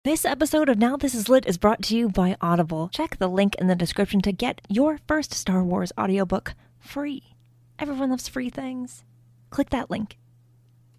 This episode of Now This Is Lit is brought to you by Audible. Check the link in the description to get your first Star Wars audiobook free. Everyone loves free things. Click that link.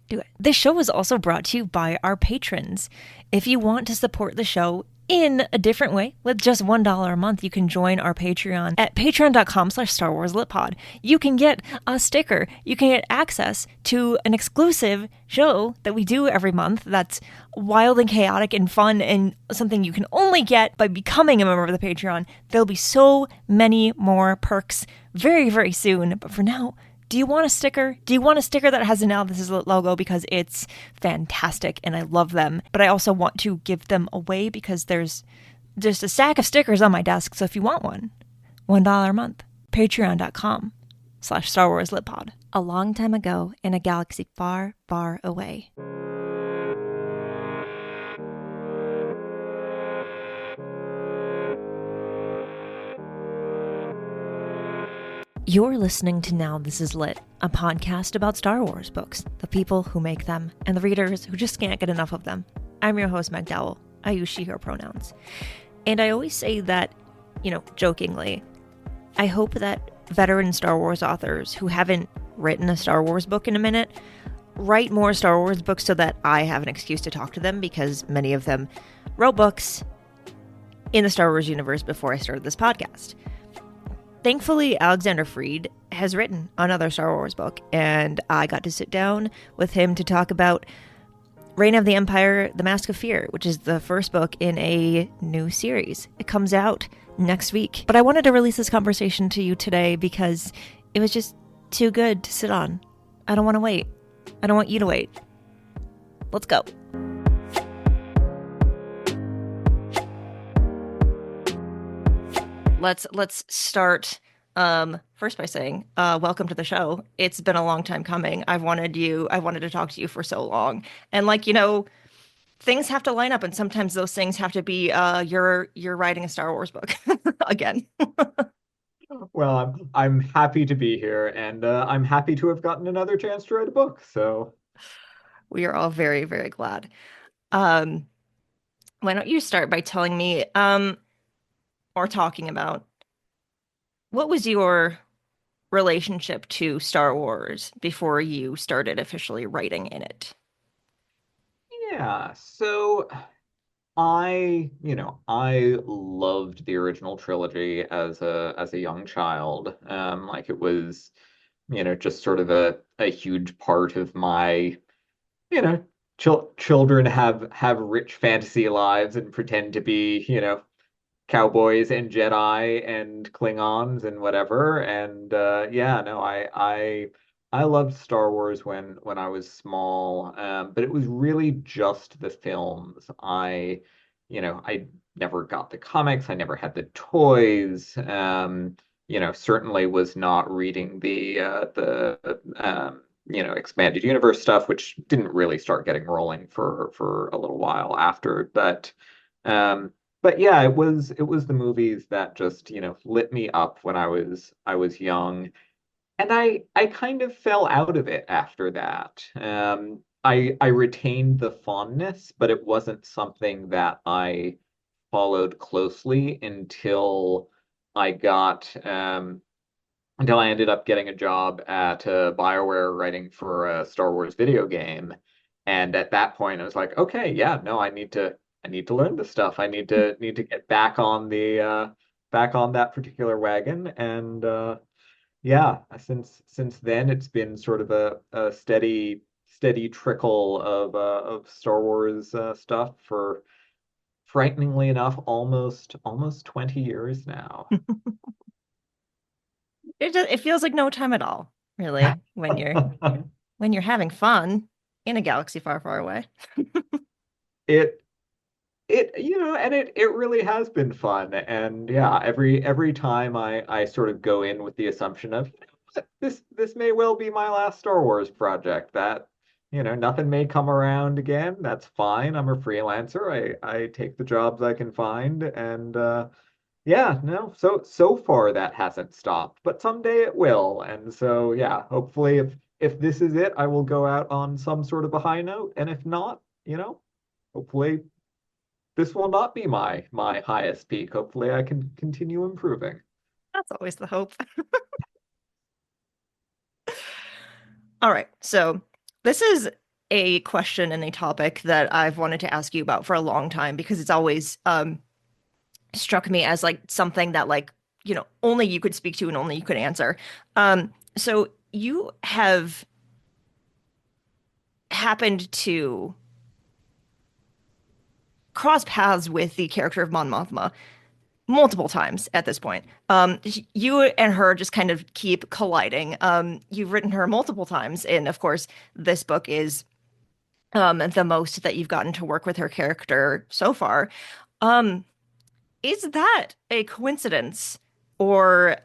Do it. This show is also brought to you by our patrons. If you want to support the show in a different way, with just $1 a month, you can join our Patreon at patreon.com/StarWarsLitPod. You can get a sticker. You can get access to an exclusive show that we do every month that's wild and chaotic and fun and something you can only get by becoming a member of the Patreon. There'll be so many more perks very, very soon. But for now, do you want a sticker? Do you want a sticker that has a Now This Is Lit logo? Because it's fantastic and I love them. But I also want to give them away because there's just a stack of stickers on my desk. So if you want one, $1 a month. Patreon.com/StarWarsLitPod. A long time ago in a galaxy far, far away. You're listening to Now This Is Lit, a podcast about Star Wars books, the people who make them, and the readers who just can't get enough of them. I'm your host, Meg Dowell. I use she, her pronouns. And I always say that, jokingly, I hope that veteran Star Wars authors who haven't written a Star Wars book in a minute write more Star Wars books so that I have an excuse to talk to them, because many of them wrote books in the Star Wars universe before I started this podcast. Thankfully, Alexander Freed has written another Star Wars book, and I got to sit down with him to talk about Reign of the Empire, The Mask of Fear, which is the first book in a new series. It comes out next week. But I wanted to release this conversation to you today because it was just too good to sit on. I don't want to wait. I don't want you to wait. Let's go. Let's start first by saying welcome to the show. It's been a long time coming. I wanted to talk to you for so long, and things have to line up, and sometimes those things have to be you're writing a Star Wars book again. Well, I'm happy to be here, and I'm happy to have gotten another chance to write a book. So We are all very, very glad. Why don't you start by telling me or talking about what was your relationship to Star Wars before you started officially writing in it? yeah, so I loved the original trilogy as a young child. Like it was, just sort of a huge part of my, you know, children have rich fantasy lives and pretend to be, cowboys and Jedi and Klingons and whatever. And yeah, no, I loved Star Wars when I was small, but it was really just the films. I never got the comics. I never had the toys. Certainly was not reading the expanded universe stuff, which didn't really start getting rolling for a little while after. But yeah, it was the movies that just, lit me up when I was young. And I kind of fell out of it after that. I retained the fondness, but it wasn't something that I followed closely I got until I ended up getting a job at BioWare writing for a Star Wars video game. And at that point, I was like, okay, yeah, no, I need to learn this stuff. I need to get back on that particular wagon. And yeah, since then it's been sort of a steady trickle of Star Wars stuff for, frighteningly enough, almost 20 years now. It feels like no time at all, really, when you're having fun in a galaxy far, far away. It and it really has been fun. And yeah, every time I sort of go in with the assumption of, what, this may well be my last Star Wars project, that nothing may come around again. That's fine. I'm a freelancer. I take the jobs I can find. And yeah, no, so far that hasn't stopped, but someday it will. And so yeah, hopefully if this is it, I will go out on some sort of a high note. And if not, hopefully this will not be my highest peak. Hopefully, I can continue improving. That's always the hope. All right. So this is a question and a topic that I've wanted to ask you about for a long time because it's always struck me as like something that like, only you could speak to and only you could answer. So you have happened to cross paths with the character of Mon Mothma multiple times at this point. You and her just kind of keep colliding. You've written her multiple times, and of course, this book is the most that you've gotten to work with her character so far. Um, is that a coincidence, or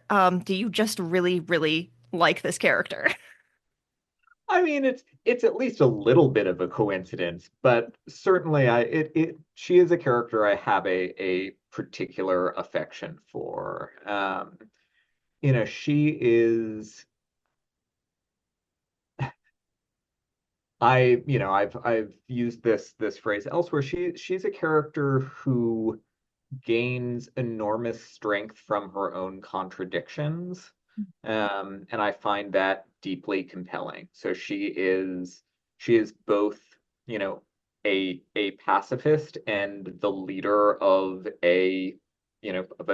do you just really, really like this character? I mean, it's at least a little bit of a coincidence, but certainly she is a character I have a particular affection for. She is I've used this phrase elsewhere. She's a character who gains enormous strength from her own contradictions. And I find that deeply compelling. So she is both, you know, a pacifist and the leader of a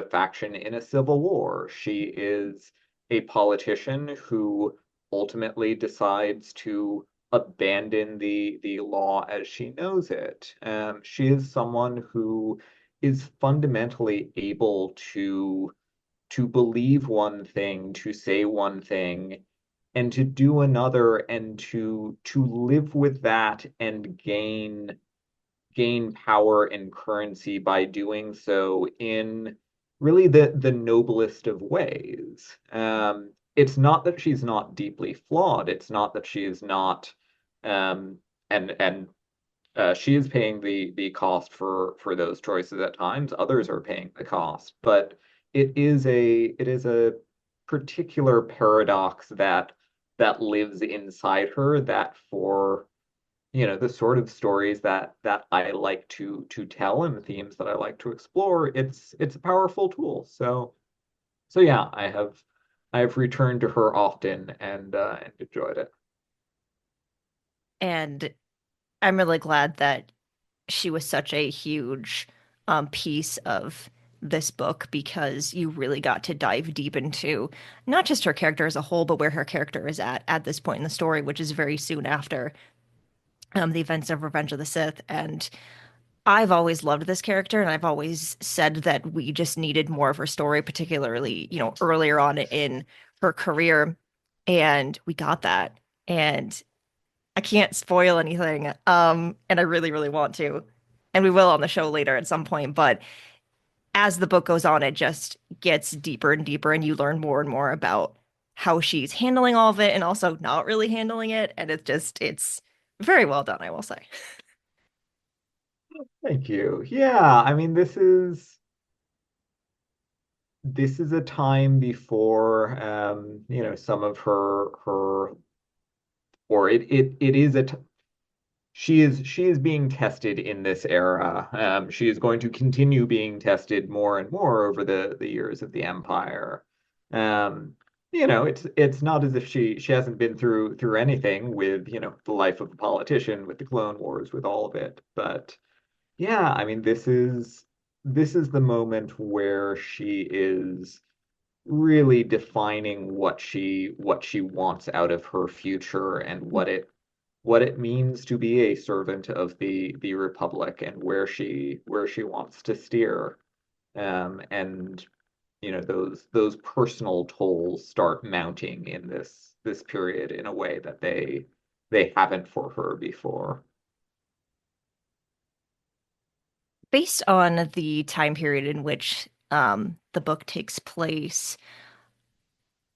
faction in a civil war. She is a politician who ultimately decides to abandon the law as she knows it. She is someone who is fundamentally able to believe one thing, to say one thing, and to do another, and to live with that and gain power and currency by doing so in really the noblest of ways. It's not that she's not deeply flawed. It's not that she is not, um, and she is paying the cost for those choices at times. Others are paying the cost, but it is a particular paradox that lives inside her that for the sort of stories that I like to tell and the themes that I like to explore, it's a powerful tool. So yeah, I have returned to her often and enjoyed it. And I'm really glad that she was such a huge piece of this book because you really got to dive deep into not just her character as a whole, but where her character is at this point in the story, which is very soon after the events of Revenge of the Sith. And I've always loved this character, and I've always said that we just needed more of her story, particularly, earlier on in her career. And we got that. And I can't spoil anything. And I really, really want to. And we will on the show later at some point. But as the book goes on, it just gets deeper and deeper, and you learn more and more about how she's handling all of it and also not really handling it. And it's very well done, I will say. Thank you. Yeah, I mean, this is a time before some of her or it is she is being tested in this era. She is going to continue being tested more and more over the years of the Empire. Um, it's not as if she hasn't been through anything with, the life of a politician, with the Clone Wars, with all of it. But yeah, I mean, this is the moment where she is really defining what she wants out of her future and what it means to be a servant of the Republic and where she wants to steer. And those personal tolls start mounting in this period in a way that they haven't for her before. Based on the time period in which the book takes place,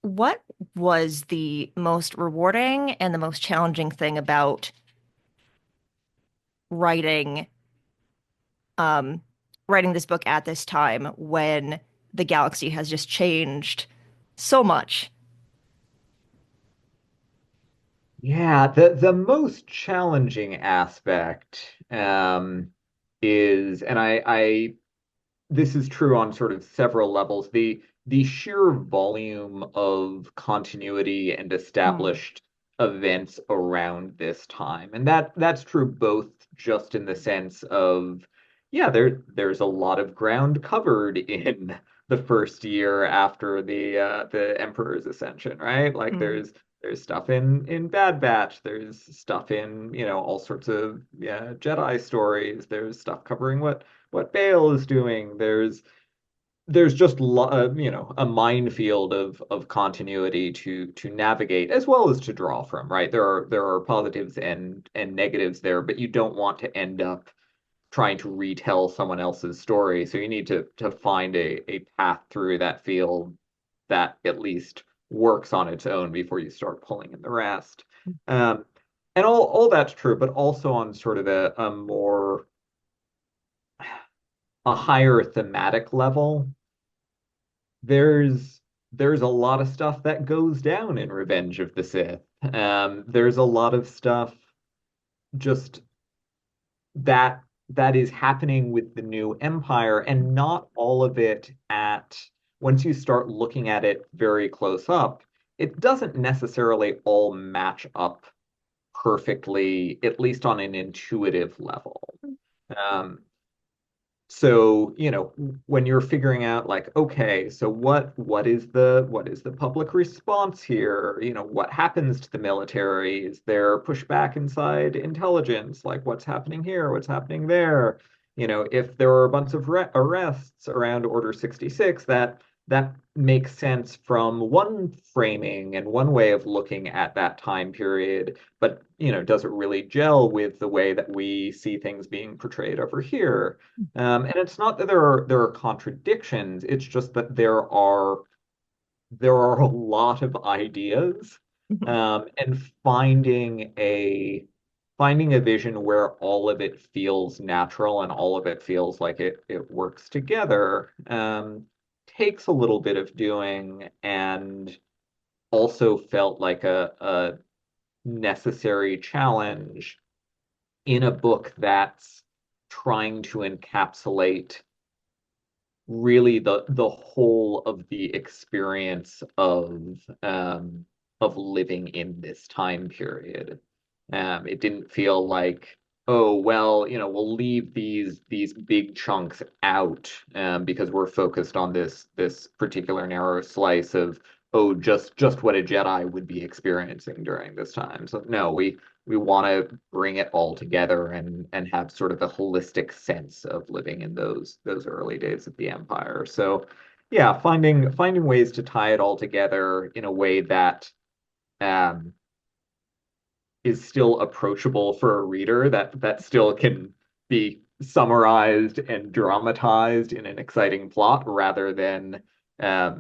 what was the most rewarding and the most challenging thing about writing um, writing this book at this time when the galaxy has just changed so much? Yeah, the most challenging aspect is, and I this is true on sort of several levels. The sheer volume of continuity and Mm, established events around this time. And that's true both just in the sense of, yeah, there's a lot of ground covered in the first year after the Emperor's ascension, right? Like mm, there's stuff in Bad Batch, there's stuff in, all sorts of yeah, Jedi stories, there's stuff covering what Bale is doing. There's just a minefield of continuity to navigate as well as to draw from, right? There are positives and negatives there, but you don't want to end up trying to retell someone else's story. So you need to find a path through that field that at least works on its own before you start pulling in the rest. Um, and all that's true, but also on sort of a higher thematic level, there's there's a lot of stuff that goes down in Revenge of the Sith. There's a lot of stuff just that is happening with the new empire, and not all of it at once you start looking at it very close up, it doesn't necessarily all match up perfectly, at least on an intuitive level. Um, So, when you're figuring out like, okay, so what is the public response here? What happens to the military? Is there pushback inside intelligence? Like what's happening here? What's happening there? If there are a bunch of arrests around Order 66, that makes sense from one framing and one way of looking at that time period, but does it really gel with the way that we see things being portrayed over here? And it's not that there are contradictions, it's just that there are a lot of ideas, mhm. and finding a vision where all of it feels natural and all of it feels like it works together, takes a little bit of doing, and also felt like a necessary challenge in a book that's trying to encapsulate really the whole of the experience of living in this time period. It didn't feel like, oh well, we'll leave these big chunks out, because we're focused on this particular narrow slice of, oh, just what a Jedi would be experiencing during this time. So no, we want to bring it all together and have sort of a holistic sense of living in those early days of the Empire. So yeah, finding ways to tie it all together in a way that um, is still approachable for a reader, that still can be summarized and dramatized in an exciting plot rather than a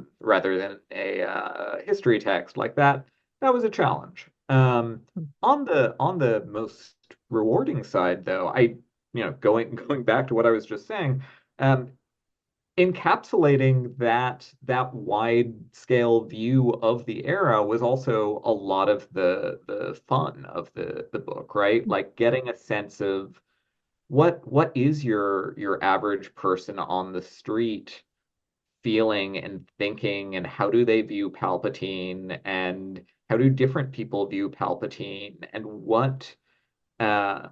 history text like that. That was a challenge. On the most rewarding side, though, going back to what I was just saying, um, encapsulating that wide scale view of the era was also a lot of the fun of the book, right? Like getting a sense of what is your average person on the street feeling and thinking, and how do they view Palpatine, and how do different people view Palpatine, and uh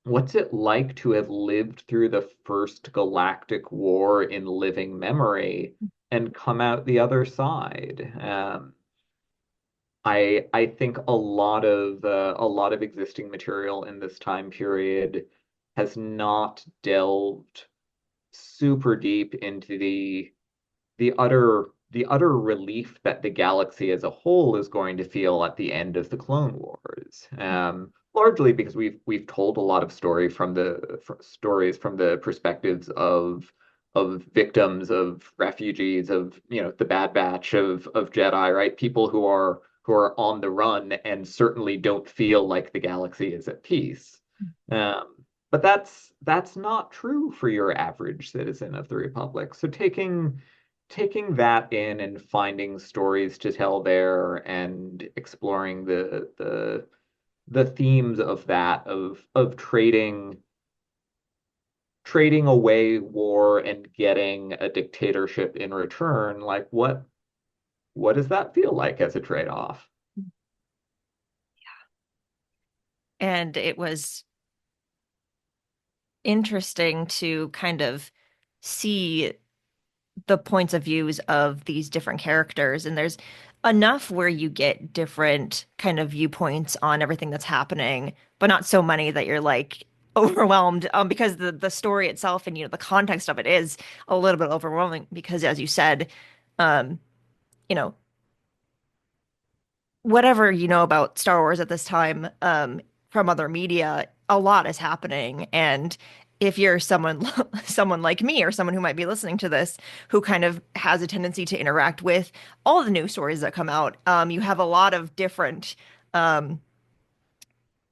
what's it like to have lived through the first galactic war in living memory and come out the other side? I think a lot of existing material in this time period has not delved super deep into the utter relief that the galaxy as a whole is going to feel at the end of the Clone Wars. Largely because we've told a lot of stories from the perspectives of victims, of refugees, of the Bad Batch of Jedi, right? People who are on the run and certainly don't feel like the galaxy is at peace. Um, but that's not true for your average citizen of the Republic. So taking that in and finding stories to tell there and exploring the themes of that of trading trading away war and getting a dictatorship in return, like what does that feel like as a trade-off? And it was interesting to kind of see the points of views of these different characters. And there's enough where you get different kind of viewpoints on everything that's happening, but not so many that you're like overwhelmed, because the story itself and the context of it is a little bit overwhelming because, as you said, um you know whatever you know about Star Wars at this time, from other media, a lot is happening. And if you're someone someone like me or someone who might be listening to this who kind of has a tendency to interact with all the new stories that come out, you have a lot of different um,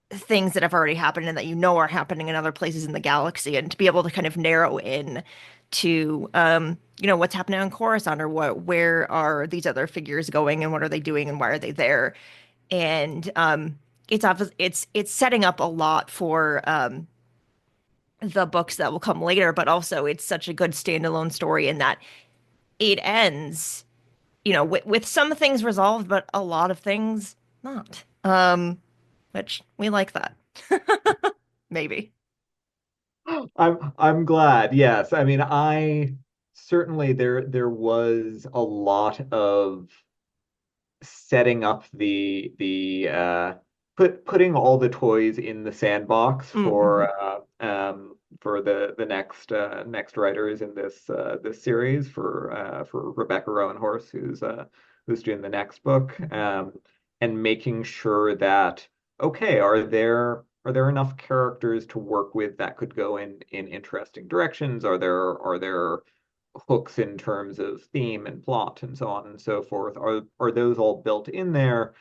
things that have already happened and that are happening in other places in the galaxy, and to be able to kind of narrow in to what's happening on Coruscant, or where are these other figures going and what are they doing and why are they there. And it's setting up a lot for the books that will come later, but also it's such a good standalone story in that it ends, with some things resolved, but a lot of things not. Which we like that. Maybe. I'm glad. Yes. I mean, I certainly there was a lot of setting up putting all the toys in the sandbox Mm-hmm. for the next writers in this series for Rebecca Rowan Horse, who's doing the next book, and making sure that, okay, are there enough characters to work with that could go in interesting directions? Are there hooks in terms of theme and plot and so on and so forth? Are those all built in there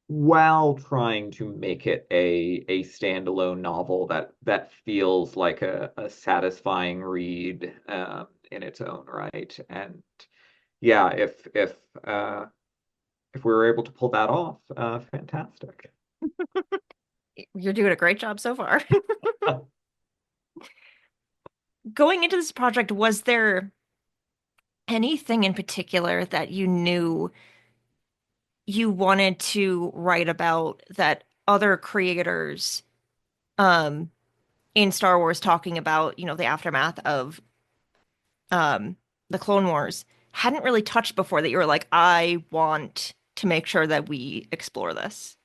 while trying to make it a standalone novel that feels like a satisfying read, in its own right? And yeah, if we were able to pull that off, fantastic. You're doing a great job so far. Going into this project, was there anything in particular that you knew you wanted to write about that other creators um in Star Wars, talking about, the aftermath of um the Clone Wars, hadn't really touched before, that you were like, I want to make sure that we explore this?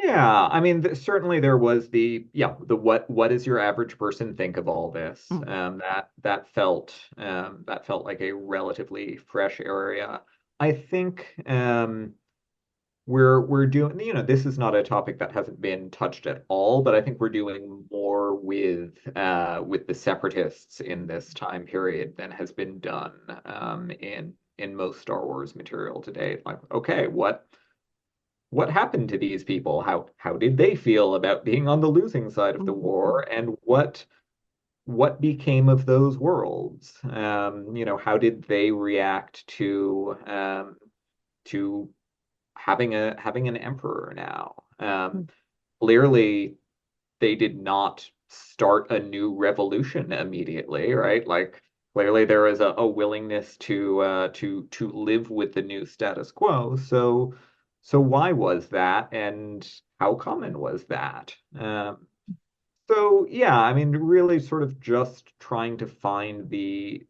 Yeah, I mean, certainly there was the what does your average person think of all this? Mm. That felt like a relatively fresh area. I think we're doing, this is not a topic that hasn't been touched at all, but I think we're doing more with the separatists in this time period than has been done in most Star Wars material today. Like, okay, what happened to these people? How did they feel about being on the losing side of the Mhm. war? And what became of those worlds? How did they react to having an emperor now? Clearly, they did not start a new revolution immediately, right? Like, clearly there is a willingness to live with the new status quo. So why was that, and how common was that? So yeah, I mean, really sort of just trying to find the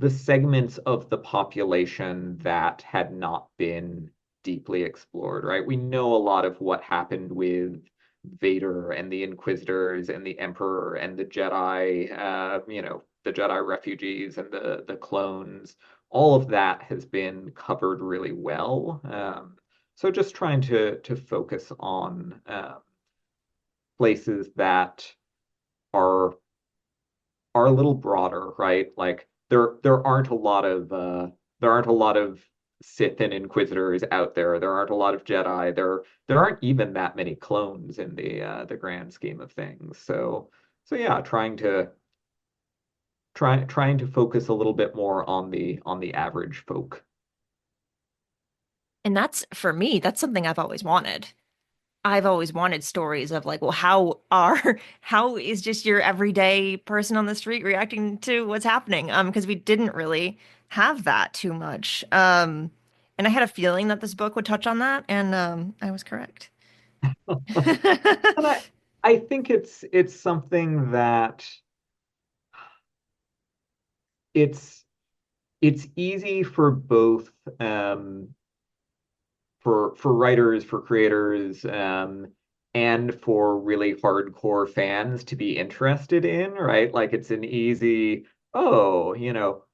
segments of the population that had not been deeply explored, right? We know a lot of what happened with Vader and the Inquisitors and the Emperor and the Jedi, the Jedi refugees and the clones. All of that has been covered really well. So just trying to focus on places that are are a little broader, right? Like there aren't a lot of Sith and Inquisitors out there. There aren't a lot of Jedi. There aren't even that many clones in the grand scheme of things. So yeah, trying to focus a little bit more on the average folk. And that's, for me, that's something I've always wanted. I've always wanted stories of like, well, how are how is just your everyday person on the street reacting to what's happening? Because we didn't really have that too much. And I had a feeling that this book would touch on that, and I was correct. And I think it's something that it's it's easy for both for writers, for creators, and for really hardcore fans to be interested in, right? Like it's an easy, oh,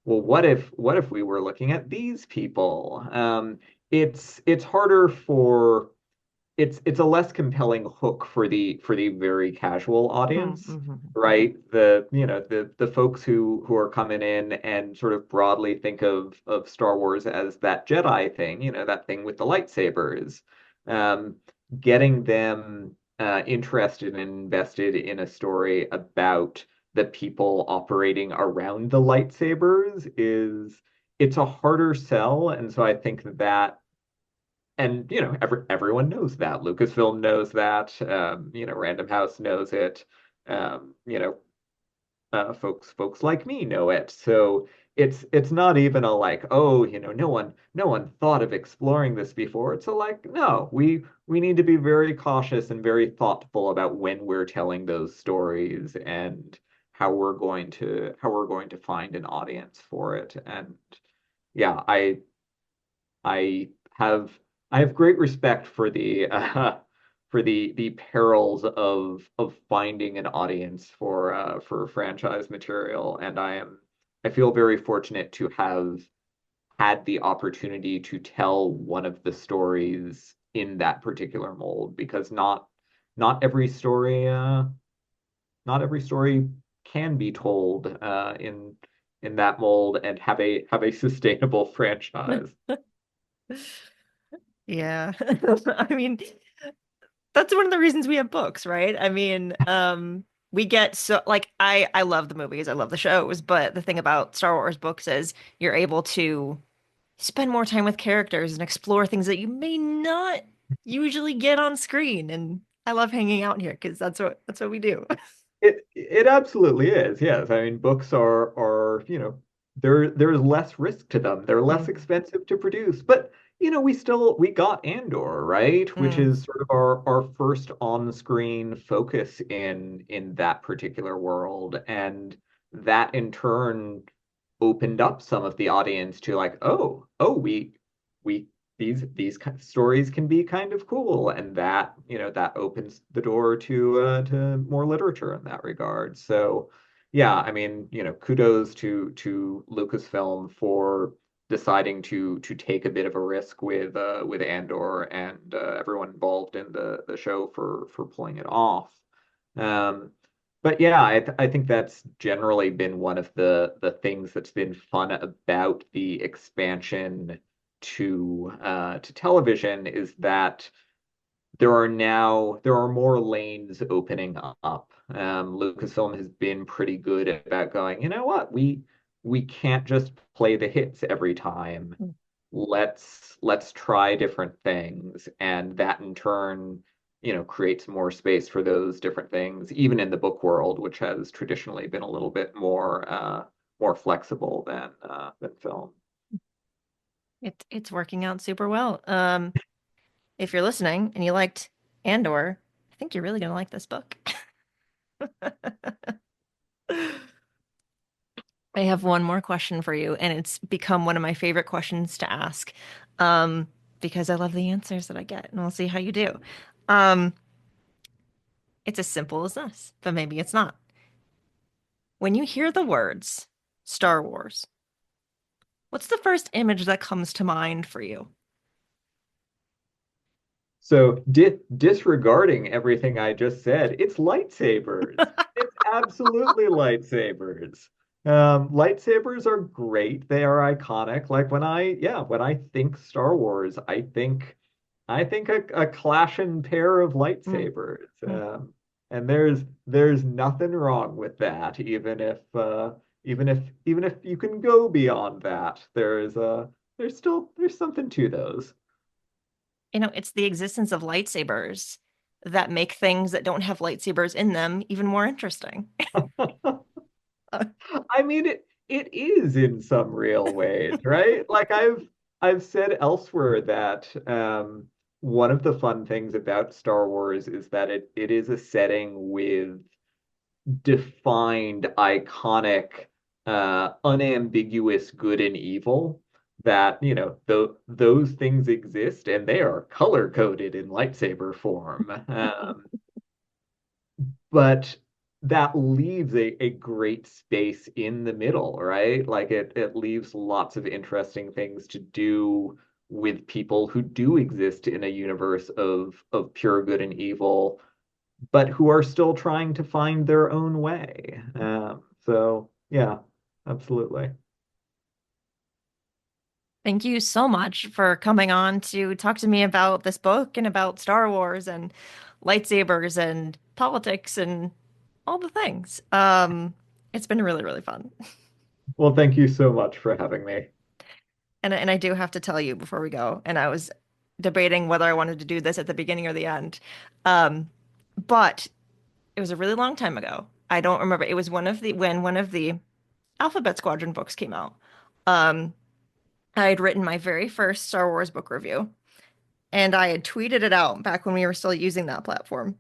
well, what if we were looking at these people? It's harder for it's a less compelling hook for the very casual audience, Mhm. right? The folks who are coming in and sort of broadly think of Star Wars as that Jedi thing, that thing with the lightsabers. Um, Getting them interested and invested in a story about the people operating around the lightsabers is it's a harder sell, and so I think that and everyone knows that. Lucasfilm knows that. Random House knows it. Um, you know, folks like me know it. So it's not even a like, oh, no one thought of exploring this before. It's a like, no, we need to be very cautious and very thoughtful about when we're telling those stories and how we're going to find an audience for it. And yeah, I have I have great respect for the perils of finding an audience for franchise material, and I feel very fortunate to have had the opportunity to tell one of the stories in that particular mold because not every story not every story can be told in that mold and have a sustainable franchise. Yeah. I mean, that's one of the reasons we have books, right? I mean, we get so like I love the movies, I love the shows, but the thing about Star Wars books is you're able to spend more time with characters and explore things that you may not usually get on screen. And I love hanging out here because that's what we do. It absolutely is. Yes. I mean, books are, there's less risk to them. They're less Mhm. expensive to produce. But, we got Andor, right? Which Mm. is sort of our first on-screen focus in that particular world. And that in turn opened up some of the audience to like, oh, we these kind of stories can be kind of cool, and that opens the door to more literature in that regard. So yeah, I mean, kudos to Lucasfilm for deciding to take a bit of a risk with Andor and everyone involved in the show for pulling it off. But yeah, I think that's generally been one of the things that's been fun about the expansion to television is that there are more lanes opening up. Lucasfilm has been pretty good about going, you know what, we can't just play the hits every time. Let's try different things, and that in turn, creates more space for those different things, even in the book world, which has traditionally been a little bit more flexible than film. It's working out super well. If you're listening and you liked Andor, I think you're really gonna like this book. I have one more question for you, and it's become one of my favorite questions to ask, um, because I love the answers that I get, and we'll see how you do. Um, it's as simple as this, but maybe it's not. When you hear the words Star Wars, what's the first image that comes to mind for you? So, disregarding everything I just said, it's lightsabers. It's absolutely lightsabers. Lightsabers are great. They are iconic. Like when I think Star Wars, I think a clashing pair of Mm, lightsabers. mm. And there's nothing wrong with that, even if you can go beyond that. There's something to those. It's the existence of lightsabers. that make things that don't have lightsabers in them even more interesting. I mean, it is in some real ways, right? Like I've said elsewhere that one of the fun things about Star Wars is that it is a setting with defined, iconic, unambiguous good and evil. That, those things exist and they are color coded in lightsaber form. But that leaves a great space in the middle, right? Like it leaves lots of interesting things to do with people who do exist in a universe of pure good and evil, but who are still trying to find their own way. So yeah, absolutely. Thank you so much for coming on to talk to me about this book and about Star Wars and lightsabers and politics and all the things. It's been really, really fun. Well, thank you so much for having me. And I do have to tell you before we go, and I was debating whether I wanted to do this at the beginning or the end. But it was a really long time ago. I don't remember. It was when one of the Alphabet Squadron books came out. Um, I had written my very first Star Wars book review, and I had tweeted it out back when we were still using that platform.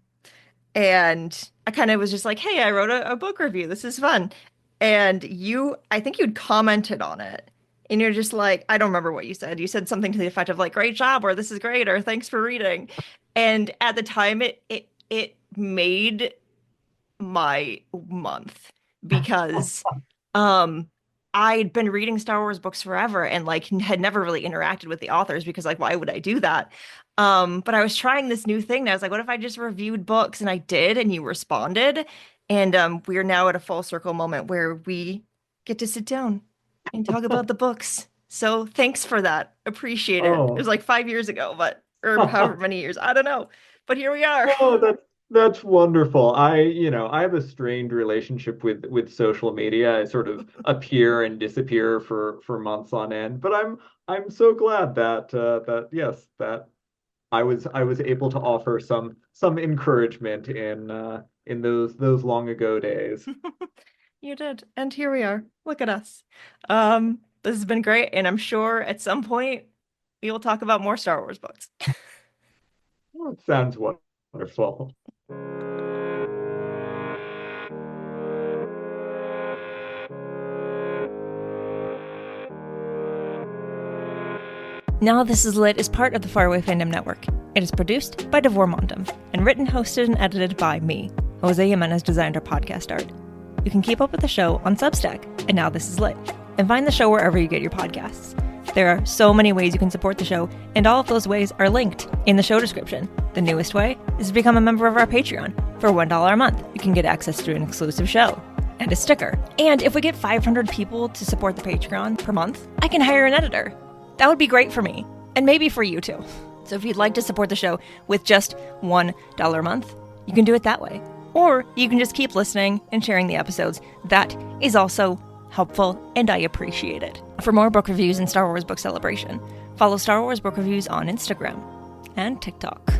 And I kind of was just like, hey, I wrote a book review. This is fun. And I think you'd commented on it. And you're just like, I don't remember what you said. You said something to the effect of like, great job, or this is great, or thanks for reading. And at the time it made my month because um I'd been reading Star Wars books forever and like had never really interacted with the authors because like why would I do that? But I was trying this new thing and I was like, what if I just reviewed books? And I did, and you responded. And we're now at a full circle moment where we get to sit down and talk about the books. So thanks for that. Appreciate it. It was Oh. like 5 years ago, but or however many years. I don't know. But here we are. Oh, that's wonderful. I have a strained relationship with social media. I sort of appear and disappear for months on end, but I'm so glad that yes, that I was able to offer some encouragement in those long ago days. You did. And here we are. Look at us. This has been great, and I'm sure at some point we will talk about more Star Wars books. Sounds wonderful. Now This Is Lit is part of the Faraway Fandom Network. It is produced by Devor Montum and written, hosted, and edited by me. Jose Jimenez designed our podcast art. You can keep up with the show on Substack and Now This Is Lit, and find the show wherever you get your podcasts. There are so many ways you can support the show, and all of those ways are linked in the show description. The newest way is to become a member of our Patreon. For $1 a month, you can get access to an exclusive show and a sticker. And if we get 500 people to support the Patreon per month, I can hire an editor. That would be great for me, and maybe for you too. So if you'd like to support the show with just $1 a month, you can do it that way. Or you can just keep listening and sharing the episodes. That is also helpful, and I appreciate it. For more book reviews and Star Wars Book Celebration, follow Star Wars Book Reviews on Instagram and TikTok.